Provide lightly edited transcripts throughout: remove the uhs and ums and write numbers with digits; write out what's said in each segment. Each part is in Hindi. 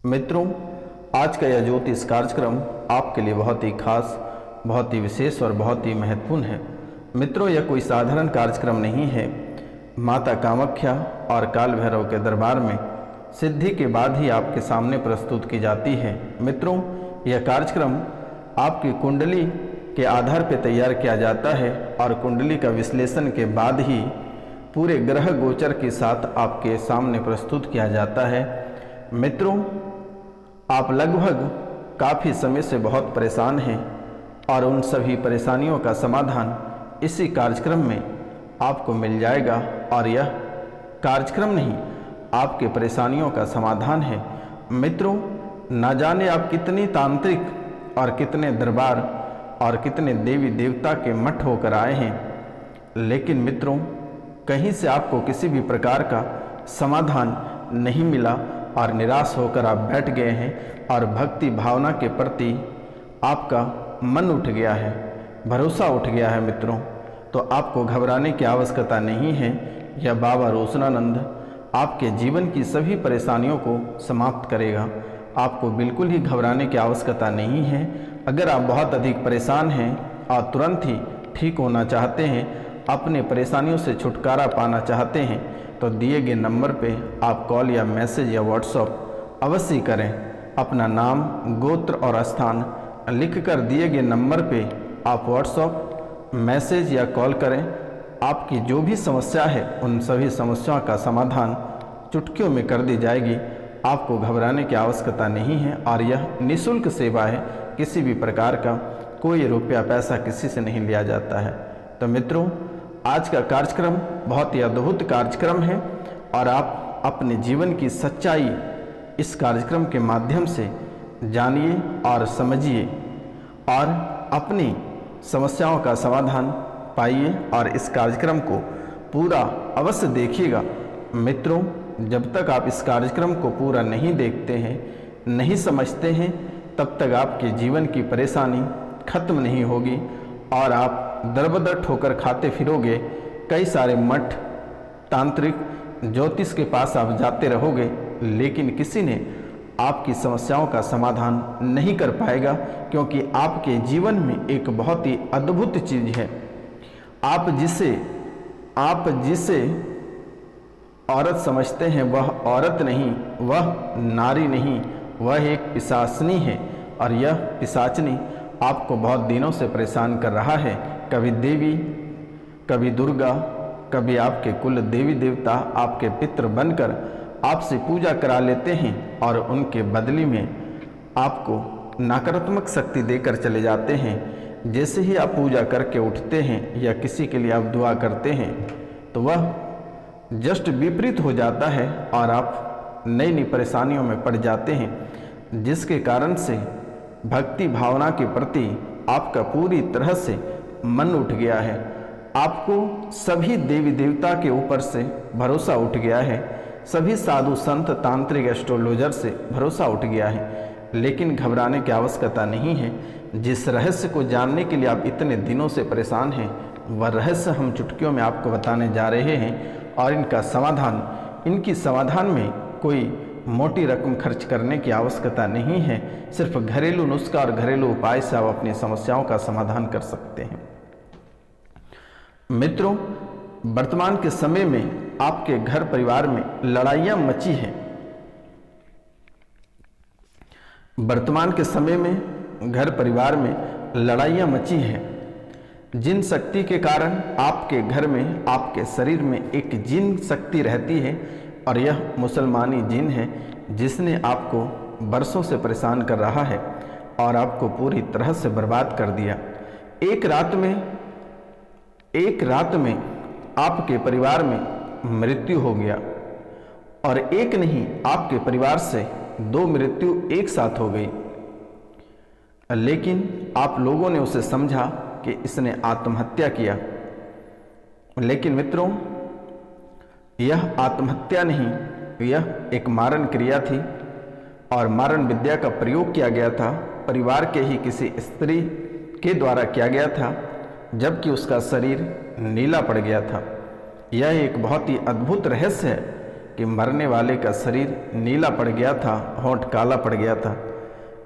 मित्रों, आज का यह ज्योतिष कार्यक्रम आपके लिए बहुत ही खास, बहुत ही विशेष और बहुत ही महत्वपूर्ण है। मित्रों, यह कोई साधारण कार्यक्रम नहीं है। माता कामाख्या और काल भैरव के दरबार में सिद्धि के बाद ही आपके सामने प्रस्तुत की जाती है। मित्रों, यह कार्यक्रम आपकी कुंडली के आधार पर तैयार किया जाता है और कुंडली का विश्लेषण के बाद ही पूरे ग्रह गोचर के साथ आपके सामने प्रस्तुत किया जाता है। मित्रों, आप लगभग काफ़ी समय से बहुत परेशान हैं और उन सभी परेशानियों का समाधान इसी कार्यक्रम में आपको मिल जाएगा। और यह कार्यक्रम नहीं, आपके परेशानियों का समाधान है। मित्रों, ना जाने आप कितनी तांत्रिक और कितने दरबार और कितने देवी देवता के मठ होकर आए हैं, लेकिन मित्रों कहीं से आपको किसी भी प्रकार का समाधान नहीं मिला और निराश होकर आप बैठ गए हैं और भक्ति भावना के प्रति आपका मन उठ गया है, भरोसा उठ गया है। मित्रों, तो आपको घबराने की आवश्यकता नहीं है। यह बाबा रोशनानंद आपके जीवन की सभी परेशानियों को समाप्त करेगा। आपको बिल्कुल ही घबराने की आवश्यकता नहीं है। अगर आप बहुत अधिक परेशान हैं और तुरंत ही ठीक होना चाहते हैं, अपने परेशानियों से छुटकारा पाना चाहते हैं, तो दिए गए नंबर पे आप कॉल या मैसेज या व्हाट्सएप अवश्य करें। अपना नाम, गोत्र और स्थान लिखकर दिए गए नंबर पे आप व्हाट्सएप, मैसेज या कॉल करें। आपकी जो भी समस्या है उन सभी समस्याओं का समाधान चुटकियों में कर दी जाएगी। आपको घबराने की आवश्यकता नहीं है और यह निःशुल्क सेवा है। किसी भी प्रकार का कोई रुपया पैसा किसी से नहीं लिया जाता है। तो मित्रों, आज का कार्यक्रम बहुत ही अद्भुत कार्यक्रम है और आप अपने जीवन की सच्चाई इस कार्यक्रम के माध्यम से जानिए और समझिए और अपनी समस्याओं का समाधान पाइए और इस कार्यक्रम को पूरा अवश्य देखिएगा। मित्रों, जब तक आप इस कार्यक्रम को पूरा नहीं देखते हैं, नहीं समझते हैं, तब तक आपके जीवन की परेशानी खत्म नहीं होगी और आप दर-बदर ठोकर खाते फिरोगे। कई सारे मठ, तांत्रिक, ज्योतिष के पास आप जाते रहोगे, लेकिन किसी ने आपकी समस्याओं का समाधान नहीं कर पाएगा, क्योंकि आपके जीवन में एक बहुत ही अद्भुत चीज़ है। आप जिसे औरत समझते हैं वह औरत नहीं, वह नारी नहीं, वह एक पिशाचनी है और यह पिशाचनी आपको बहुत दिनों से परेशान कर रहा है। कभी देवी, कभी दुर्गा, कभी आपके कुल देवी देवता आपके पितृ बनकर आपसे पूजा करा लेते हैं और उनके बदले में आपको नकारात्मक शक्ति देकर चले जाते हैं। जैसे ही आप पूजा करके उठते हैं या किसी के लिए आप दुआ करते हैं, तो वह जस्ट विपरीत हो जाता है और आप नई नई परेशानियों में पड़ जाते हैं, जिसके कारण से भक्ति भावना के प्रति आपका पूरी तरह से मन उठ गया है। आपको सभी देवी देवता के ऊपर से भरोसा उठ गया है, सभी साधु संत तांत्रिक एस्ट्रोलॉजर से भरोसा उठ गया है। लेकिन घबराने की आवश्यकता नहीं है। जिस रहस्य को जानने के लिए आप इतने दिनों से परेशान हैं, वह रहस्य हम चुटकियों में आपको बताने जा रहे हैं और इनकी समाधान में कोई मोटी रकम खर्च करने की आवश्यकता नहीं है। सिर्फ घरेलू नुस्खा और घरेलू उपाय से आप अपनी समस्याओं का समाधान कर सकते हैं। मित्रों, वर्तमान के समय में आपके घर परिवार में लड़ाइयाँ मची हैं। वर्तमान के समय में घर परिवार में लड़ाइयाँ मची हैं, जिन शक्ति के कारण आपके घर में, आपके शरीर में एक जिन शक्ति रहती है और यह मुसलमानी जिन है, जिसने आपको बरसों से परेशान कर रहा है और आपको पूरी तरह से बर्बाद कर दिया। एक रात में आपके परिवार में मृत्यु हो गया और एक नहीं, आपके परिवार से 2 मृत्यु एक साथ हो गई। लेकिन आप लोगों ने उसे समझा कि इसने आत्महत्या किया, लेकिन मित्रों यह आत्महत्या नहीं, यह एक मारण क्रिया थी और मारण विद्या का प्रयोग किया गया था। परिवार के ही किसी स्त्री के द्वारा किया गया था, जबकि उसका शरीर नीला पड़ गया था। यह एक बहुत ही अद्भुत रहस्य है कि मरने वाले का शरीर नीला पड़ गया था, होंठ काला पड़ गया था।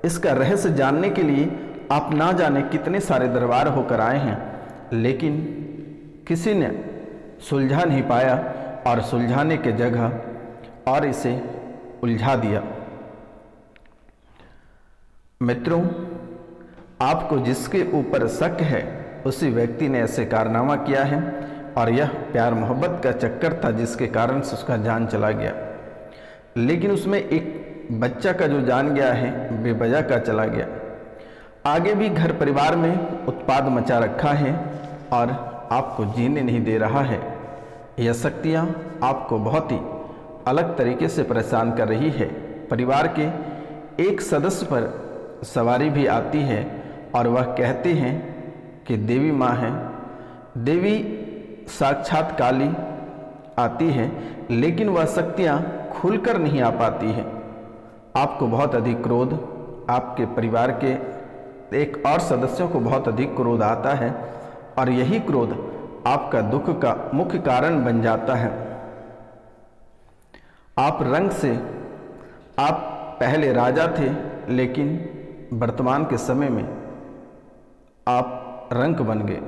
इसका रहस्य जानने के लिए आप ना जाने कितने सारे दरबार होकर आए हैं, लेकिन किसी ने सुलझा नहीं पाया और सुलझाने के जगह और इसे उलझा दिया। मित्रों, आपको जिसके ऊपर शक है उसी व्यक्ति ने ऐसे कारनामा किया है और यह प्यार मोहब्बत का चक्कर था जिसके कारण से उसका जान चला गया। लेकिन उसमें एक बच्चा का जो जान गया है बेवजह का चला गया। आगे भी घर परिवार में उत्पाद मचा रखा है और आपको जीने नहीं दे रहा है। यह शक्तियाँ आपको बहुत ही अलग तरीके से परेशान कर रही है। परिवार के एक सदस्य पर सवारी भी आती है और वह कहते हैं कि देवी माँ है। देवी साक्षात काली आती है, लेकिन वह शक्तियाँ खुलकर नहीं आ पाती हैं। आपको बहुत अधिक क्रोध, आपके परिवार के एक और सदस्यों को बहुत अधिक क्रोध आता है और यही क्रोध आपका दुख का मुख्य कारण बन जाता है। आप रंग से आप पहले राजा थे, लेकिन वर्तमान के समय में आप रंक बन गए।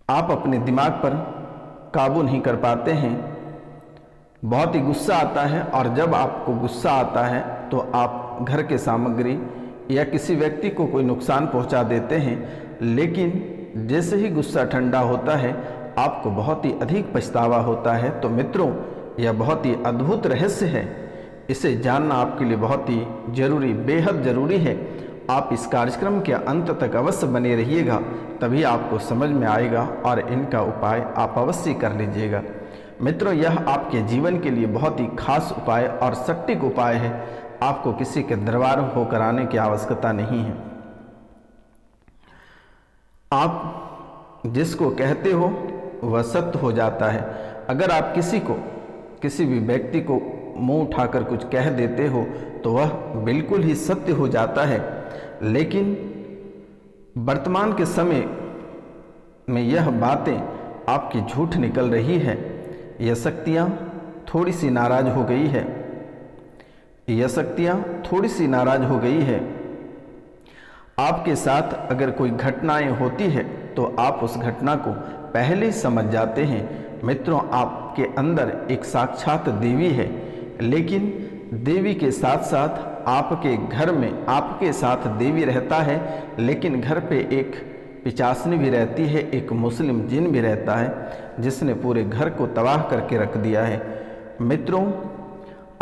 आप अपने दिमाग पर काबू नहीं कर पाते हैं। बहुत ही गुस्सा आता है और जब आपको गुस्सा आता है तो आप घर के सामग्री या किसी व्यक्ति को कोई नुकसान पहुंचा देते हैं, लेकिन जैसे ही गुस्सा ठंडा होता है आपको बहुत ही अधिक पछतावा होता है। तो मित्रों, यह बहुत ही अद्भुत रहस्य है। इसे जानना आपके लिए बहुत ही जरूरी, बेहद ज़रूरी है। आप इस कार्यक्रम के अंत तक अवश्य बने रहिएगा, तभी आपको समझ में आएगा और इनका उपाय आप अवश्य कर लीजिएगा। मित्रों, यह आपके जीवन के लिए बहुत ही खास उपाय और सटीक उपाय है। आपको किसी के दरबार होकर आने की आवश्यकता नहीं है। आप जिसको कहते हो वह सत्य हो जाता है। अगर आप किसी भी व्यक्ति को मुंह उठाकर कुछ कह देते हो तो वह बिल्कुल ही सत्य हो जाता है। लेकिन वर्तमान के समय में यह बातें आपकी झूठ निकल रही है। यह शक्तियाँ थोड़ी सी नाराज हो गई है। यह शक्तियाँ थोड़ी सी नाराज हो गई है। आपके साथ अगर कोई घटनाएं होती है तो आप उस घटना को पहले समझ जाते हैं। मित्रों, आपके अंदर एक साक्षात देवी है, लेकिन देवी के साथ साथ आपके घर में आपके साथ देवी रहता है, लेकिन घर पे एक पिचासनी भी रहती है, एक मुस्लिम जिन भी रहता है जिसने पूरे घर को तबाह करके रख दिया है। मित्रों,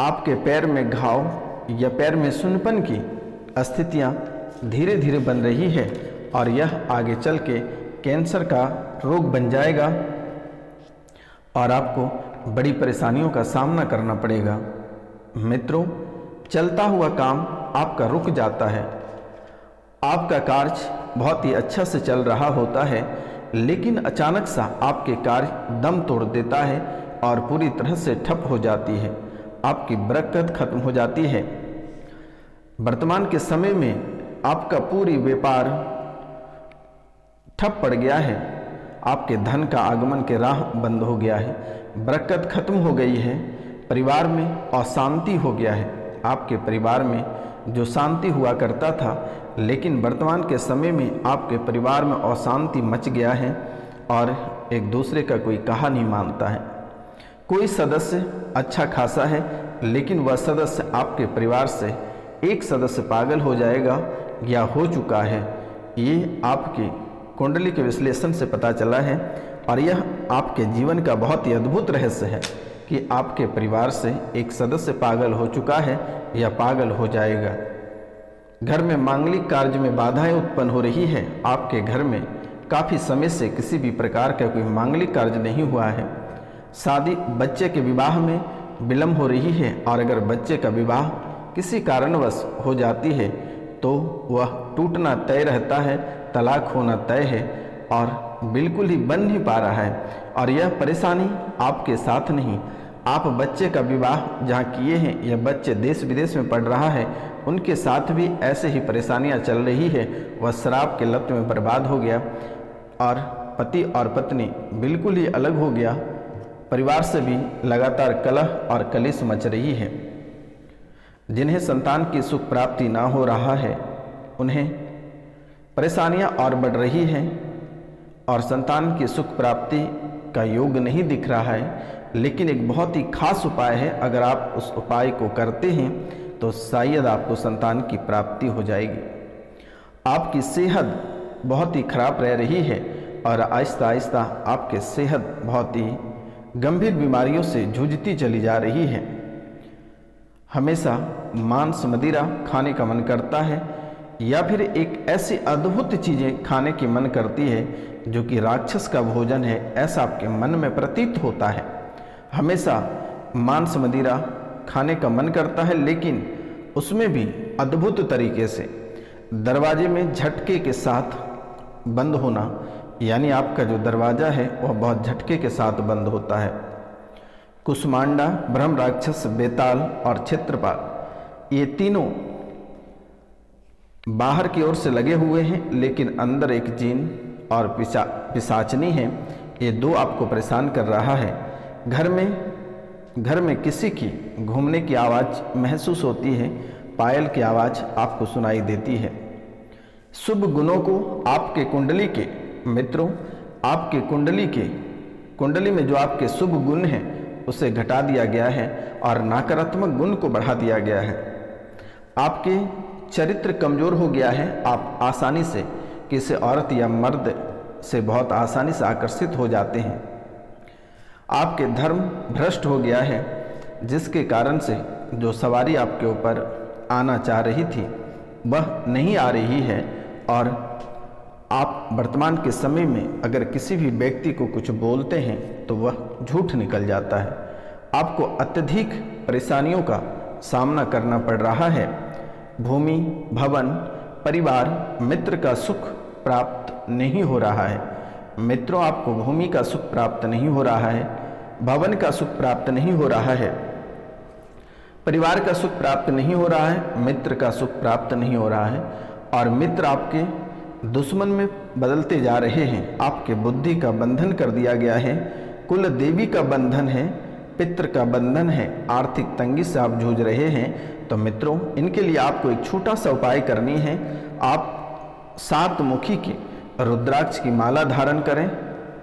आपके पैर में घाव या पैर में सुन्नपन की स्थितियाँ धीरे धीरे बन रही है और यह आगे चल के कैंसर का रोग बन जाएगा और आपको बड़ी परेशानियों का सामना करना पड़ेगा। मित्रों, चलता हुआ काम आपका रुक जाता है। आपका कार्य बहुत ही अच्छा से चल रहा होता है, लेकिन अचानक सा आपके कार्य दम तोड़ देता है और पूरी तरह से ठप हो जाती है। आपकी बरकत खत्म हो जाती है। वर्तमान के समय में आपका पूरी व्यापार ठप पड़ गया है। आपके धन का आगमन के राह बंद हो गया है। बरकत खत्म हो गई है। परिवार में अशांति हो गया है। आपके परिवार में जो शांति हुआ करता था, लेकिन वर्तमान के समय में आपके परिवार में अशांति मच गया है और एक दूसरे का कोई कहा नहीं मानता है। कोई सदस्य अच्छा खासा है, लेकिन वह सदस्य आपके परिवार से एक सदस्य पागल हो जाएगा या हो चुका है। ये आपकी कुंडली के विश्लेषण से पता चला है और यह आपके जीवन का बहुत ही अद्भुत रहस्य है कि आपके परिवार से एक सदस्य पागल हो चुका है या पागल हो जाएगा। घर में मांगलिक कार्य में बाधाएं उत्पन्न हो रही है। आपके घर में काफ़ी समय से किसी भी प्रकार का कोई मांगलिक कार्य नहीं हुआ है। शादी, बच्चे के विवाह में विलम्ब हो रही है और अगर बच्चे का विवाह किसी कारणवश हो जाती है तो वह टूटना तय रहता है, तलाक होना तय है और बिल्कुल ही बन नहीं पा रहा है। और यह परेशानी आपके साथ नहीं, आप बच्चे का विवाह जहाँ किए हैं या बच्चे देश विदेश में पढ़ रहा है, उनके साथ भी ऐसे ही परेशानियाँ चल रही है। वह शराब के लत में बर्बाद हो गया और पति और पत्नी बिल्कुल ही अलग हो गया। परिवार से भी लगातार कलह और कलेश मच रही है। जिन्हें संतान की सुख प्राप्ति ना हो रहा है उन्हें परेशानियां और बढ़ रही हैं और संतान की सुख प्राप्ति का योग नहीं दिख रहा है। लेकिन एक बहुत ही खास उपाय है, अगर आप उस उपाय को करते हैं तो शायद आपको संतान की प्राप्ति हो जाएगी। आपकी सेहत बहुत ही खराब रह रही है और आहिस्ता आहिस्ता आपकी सेहत बहुत ही गंभीर बीमारियों से जूझती चली जा रही है। हमेशा मांस मदिरा खाने का मन करता है या फिर एक ऐसी अद्भुत चीज़ें खाने की मन करती है जो कि राक्षस का भोजन है, ऐसा आपके मन में प्रतीत होता है। हमेशा मांस मदिरा खाने का मन करता है, लेकिन उसमें भी अद्भुत तरीके से दरवाजे में झटके के साथ बंद होना, यानी आपका जो दरवाज़ा है वह बहुत झटके के साथ बंद होता है। कुष्मांडा, ब्रह्म राक्षस, बेताल और क्षेत्रपाल, ये तीनों बाहर की ओर से लगे हुए हैं, लेकिन अंदर एक जीन और पिशाचनी है। ये दो आपको परेशान कर रहा है। घर में किसी की घूमने की आवाज़ महसूस होती है, पायल की आवाज़ आपको सुनाई देती है। शुभ गुणों को आपके कुंडली के मित्रों, आपके कुंडली में जो आपके शुभ गुण हैं उसे घटा दिया गया है और नकारात्मक गुण को बढ़ा दिया गया है। आपके चरित्र कमज़ोर हो गया है। आप आसानी से किसी औरत या मर्द से बहुत आसानी से आकर्षित हो जाते हैं। आपके धर्म भ्रष्ट हो गया है, जिसके कारण से जो सवारी आपके ऊपर आना चाह रही थी वह नहीं आ रही है और आप वर्तमान के समय में अगर किसी भी व्यक्ति को कुछ बोलते हैं तो वह झूठ निकल जाता है। आपको अत्यधिक परेशानियों का सामना करना पड़ रहा है। भूमि, भवन, परिवार, मित्र का सुख प्राप्त नहीं हो रहा है। मित्रों, आपको भूमि का सुख प्राप्त नहीं हो रहा है, भवन का सुख प्राप्त नहीं हो रहा है, परिवार का सुख प्राप्त नहीं हो रहा है, मित्र का सुख प्राप्त नहीं हो रहा है और मित्र आपके दुश्मन में बदलते जा रहे हैं। आपके बुद्धि का बंधन कर दिया गया है, कुल देवी का बंधन है, पितृ का बंधन है, आर्थिक तंगी से आप जूझ रहे हैं। तो मित्रों, इनके लिए आपको एक छोटा सा उपाय करनी है। आप 7 मुखी की रुद्राक्ष की माला धारण करें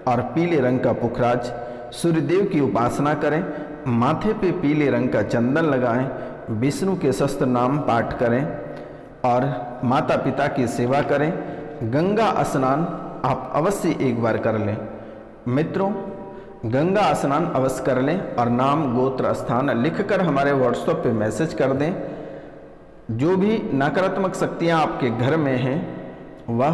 और पीले रंग का पुखराज, सूर्यदेव की उपासना करें, माथे पे पीले रंग का चंदन लगाएं, विष्णु के शस्त्र नाम पाठ करें और माता पिता की सेवा करें। गंगा स्नान आप अवश्य एक बार कर लें। मित्रों, गंगा स्नान अवश्य कर लें और नाम, गोत्र, स्थान लिखकर हमारे व्हाट्सएप पे मैसेज कर दें। जो भी नकारात्मक शक्तियाँ आपके घर में हैं वह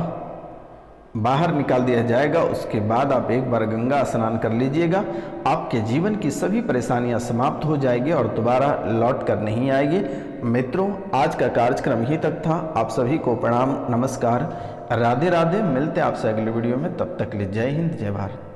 बाहर निकाल दिया जाएगा। उसके बाद आप एक बार गंगा स्नान कर लीजिएगा। आपके जीवन की सभी परेशानियां समाप्त हो जाएगी और दोबारा लौट कर नहीं आएगी। मित्रों, आज का कार्यक्रम यहीं तक था। आप सभी को प्रणाम, नमस्कार, राधे राधे। मिलते हैं आपसे अगले वीडियो में। तब तक के लिए जय हिंद, जय भारत।